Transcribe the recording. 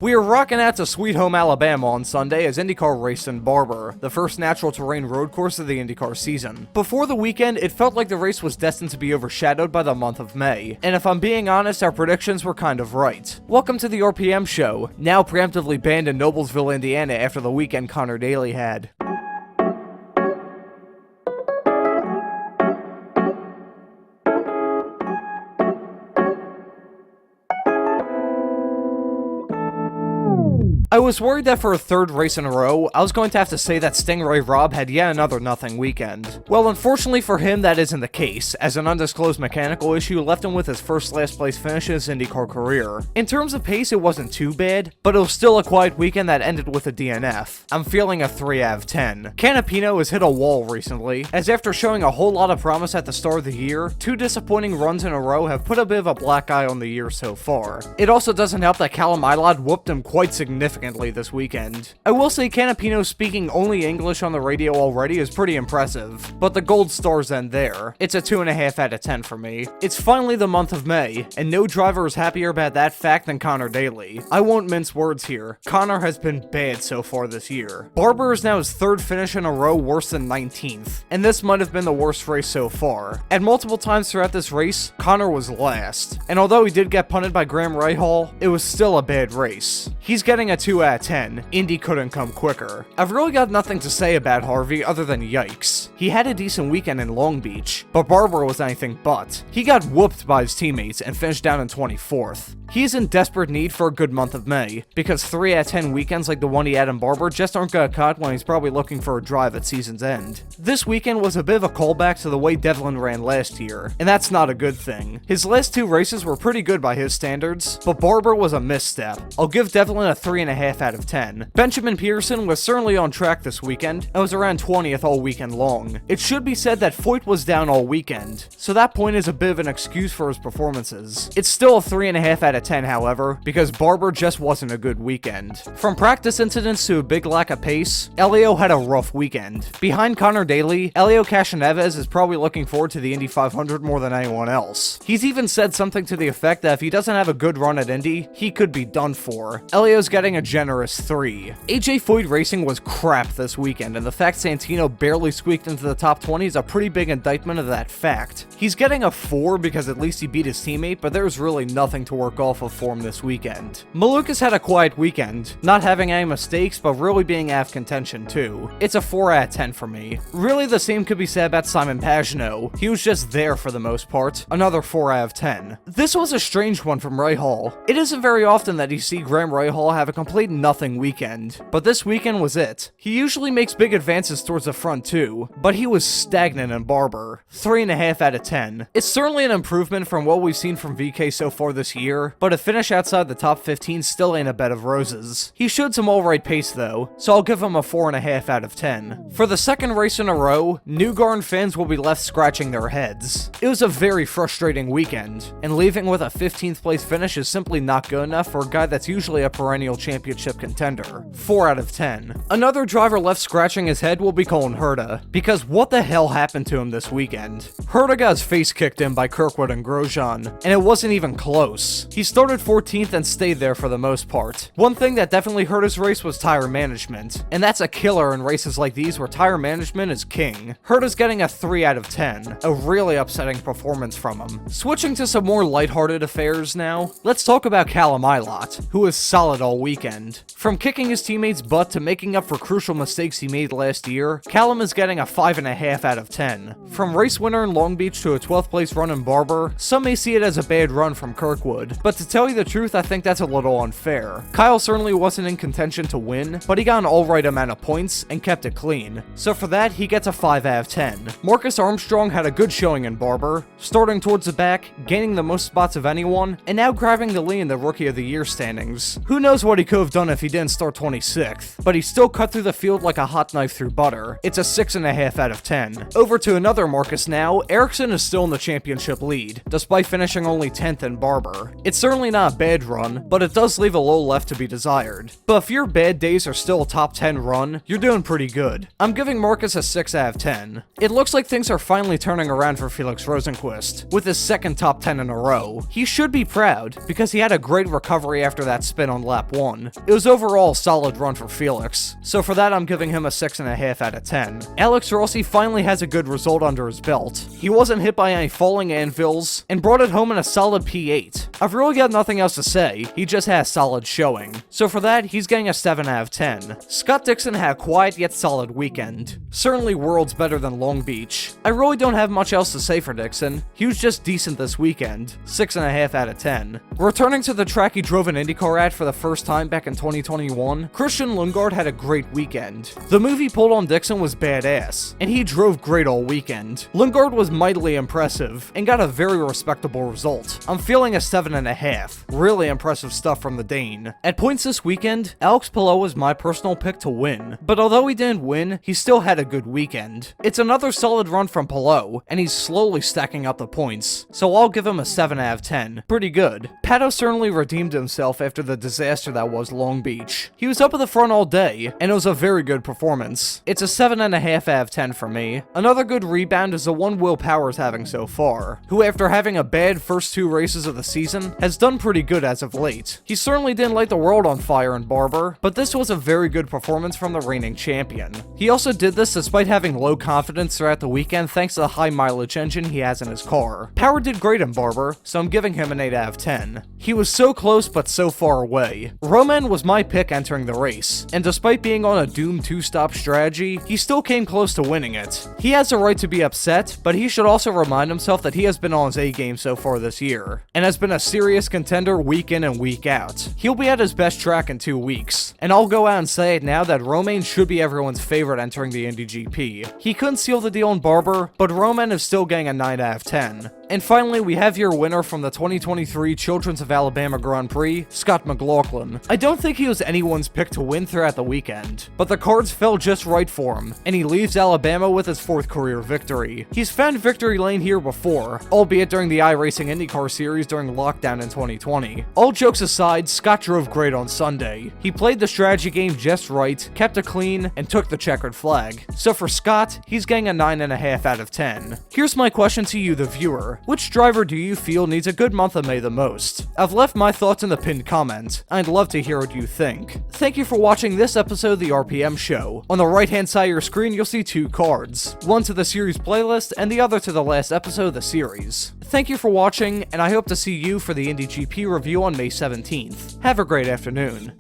We are rocking out to Sweet Home, Alabama on Sunday as IndyCar raced in Barber, the first natural terrain road course of the IndyCar season. Before the weekend, it felt like the race was destined to be overshadowed by the month of May, and if I'm being honest, our predictions were kind of right. Welcome to the RPM show, now preemptively banned in Noblesville, Indiana after the weekend Connor Daly had. I was worried that for a third race in a row, I was going to have to say that Stingray Rob had yet another nothing weekend. Well, unfortunately for him, that isn't the case, as an undisclosed mechanical issue left him with his first last place finish in his IndyCar career. In terms of pace, it wasn't too bad, but it was still a quiet weekend that ended with a DNF. I'm feeling a 3 out of 10. Canapino has hit a wall recently, as after showing a whole lot of promise at the start of the year, 2 disappointing runs in a row have put a bit of a black eye on the year so far. It also doesn't help that Callum Ilott whooped him quite significantly this weekend. I will say Canapino speaking only English on the radio already is pretty impressive, but the gold stars end there. It's a 2.5 out of 10 for me. It's finally the month of May, and no driver is happier about that fact than Connor Daly. I won't mince words here. Connor has been bad so far this year. Barber is now his third finish in a row worse than 19th, and this might have been the worst race so far. At multiple times throughout this race, Connor was last, and although he did get punted by Graham Rahal, it was still a bad race. He's getting a 2 out of 10. Indy couldn't come quicker. I've really got nothing to say about Harvey other than yikes. He had a decent weekend in Long Beach, but Barber was anything but. He got whooped by his teammates and finished down in 24th. He is in desperate need for a good month of May, because 3 out of 10 weekends like the one he had in Barber just aren't gonna cut when he's probably looking for a drive at season's end. This weekend was a bit of a callback to the way Devlin ran last year, and that's not a good thing. His last 2 races were pretty good by his standards, but Barber was a misstep. I'll give Devlin a 3.5 out of 10. Benjamin Pearson was certainly on track this weekend, and was around 20th all weekend long. It should be said that Foyt was down all weekend, so that point is a bit of an excuse for his performances. It's still a 3.5 out of 10, however, because Barber just wasn't a good weekend. From practice incidents to a big lack of pace, Elio had a rough weekend. Behind Connor Daly, Elio Castroneves is probably looking forward to the Indy 500 more than anyone else. He's even said something to the effect that if he doesn't have a good run at Indy, he could be done for. Elio's getting a generous 3. AJ Foyt racing was crap this weekend, and the fact Santino barely squeaked into the top 20 is a pretty big indictment of that fact. He's getting a 4 because at least he beat his teammate, but there's really nothing to work off of for him this weekend. Malukas had a quiet weekend, not having any mistakes, but really being out of contention too. It's a 4 out of 10 for me. Really the same could be said about Simon Pagenaud. He was just there for the most part. Another 4 out of 10. This was a strange one from Rahal. It isn't very often that you see Graham Rahal have a complete nothing weekend, but this weekend was it. He usually makes big advances towards the front too, but he was stagnant in Barber. 3.5 out of 10. It's certainly an improvement from what we've seen from VK so far this year, but a finish outside the top 15 still ain't a bed of roses. He showed some alright pace though, so I'll give him a 4.5 out of 10. For the second race in a row, Newgarden fans will be left scratching their heads. It was a very frustrating weekend, and leaving with a 15th place finish is simply not good enough for a guy that's usually a perennial championship contender. 4 out of 10. Another driver left scratching his head will be Colin Herta, because what the hell happened to him this weekend? Herta got his face kicked in by Kirkwood and Grosjean, and it wasn't even close. He started 14th and stayed there for the most part. One thing that definitely hurt his race was tire management, and that's a killer in races like these where tire management is king. Herta's getting a 3 out of 10, a really upsetting performance from him. Switching to some more lighthearted affairs now, let's talk about Callum Ilott, who was solid all weekend. From kicking his teammates' butt to making up for crucial mistakes he made last year, Callum is getting a 5.5 out of 10. From race winner in Long Beach to a 12th place run in Barber, some may see it as a bad run from Kirkwood, but to tell you the truth, I think that's a little unfair. Kyle certainly wasn't in contention to win, but he got an alright amount of points and kept it clean. So for that, he gets a 5 out of 10. Marcus Armstrong had a good showing in Barber, starting towards the back, gaining the most spots of anyone, and now grabbing the lead in the Rookie of the Year standings. Who knows what he could have done if he didn't start 26th, but he still cut through the field like a hot knife through butter. It's a 6.5 out of 10. Over to another Marcus now. Ericsson is still in the championship lead, despite finishing only 10th in Barber. It's certainly not a bad run, but it does leave a little left to be desired. But if your bad days are still a top 10 run, you're doing pretty good. I'm giving Marcus a 6 out of 10. It looks like things are finally turning around for Felix Rosenqvist, with his second top 10 in a row. He should be proud, because he had a great recovery after that spin on lap 1. It was overall a solid run for Felix, so for that I'm giving him a 6.5 out of 10. Alex Rossi finally has a good result under his belt. He wasn't hit by any falling anvils, and brought it home in a solid P8. I've really got nothing else to say, he just had a solid showing. So for that, he's getting a 7 out of 10. Scott Dixon had a quiet yet solid weekend. Certainly worlds better than Long Beach. I really don't have much else to say for Dixon. He was just decent this weekend. 6.5 out of 10. Returning to the track he drove an IndyCar at for the first time back in 2021, Christian Lundgaard had a great weekend. The move he pulled on Dixon was badass, and he drove great all weekend. Lundgaard was mightily impressive, and got a very respectable result. I'm feeling a 7.5. Really impressive stuff from the Dane. At points this weekend, Alex Palou was my personal pick to win, but although he didn't win, he still had a good weekend. It's another solid run from Palou, and he's slowly stacking up the points, so I'll give him a 7 out of 10. Pretty good. Pato certainly redeemed himself after the disaster that was Long Beach. He was up at the front all day, and it was a very good performance. It's a 7.5 out of 10 for me. Another good rebound is the one Will Power's having so far, who after having a bad first 2 races of the season, has done pretty good as of late. He certainly didn't light the world on fire in Barber, but this was a very good performance from the reigning champion. He also did this despite having low confidence throughout the weekend thanks to the high mileage engine he has in his car. Power did great in Barber, so I'm giving him an 8 out of 10. He was so close but so far away. Roman was my pick entering the race, and despite being on a doomed 2-stop strategy, he still came close to winning it. He has a right to be upset, but he should also remind himself that he has been on his A game so far this year, and has been a serious contender week in and week out. He'll be at his best track in 2 weeks, and I'll go out and say it now that Romain should be everyone's favorite entering the Indy GP. He couldn't seal the deal in Barber, but Roman is still getting a 9 out of 10. And finally, we have your winner from the 2023 Children's of Alabama Grand Prix, Scott McLaughlin. I don't think he was anyone's pick to win throughout the weekend, but the cards fell just right for him, and he leaves Alabama with his 4th career victory. He's found victory lane here before, albeit during the iRacing IndyCar series during lockdown in 2020. All jokes aside, Scott drove great on Sunday. He played the strategy game just right, kept it clean, and took the checkered flag. So for Scott, he's getting a 9.5 out of 10. Here's my question to you, the viewer. Which driver do you feel needs a good month of May the most? I've left my thoughts in the pinned comment. I'd love to hear what you think. Thank you for watching this episode of the RPM Show. On the right hand side of your screen, you'll see 2 cards. One to the series playlist, and the other to the last episode of the series. Thank you for watching, and I hope to see you for the Indy GP review on May 17th. Have a great afternoon.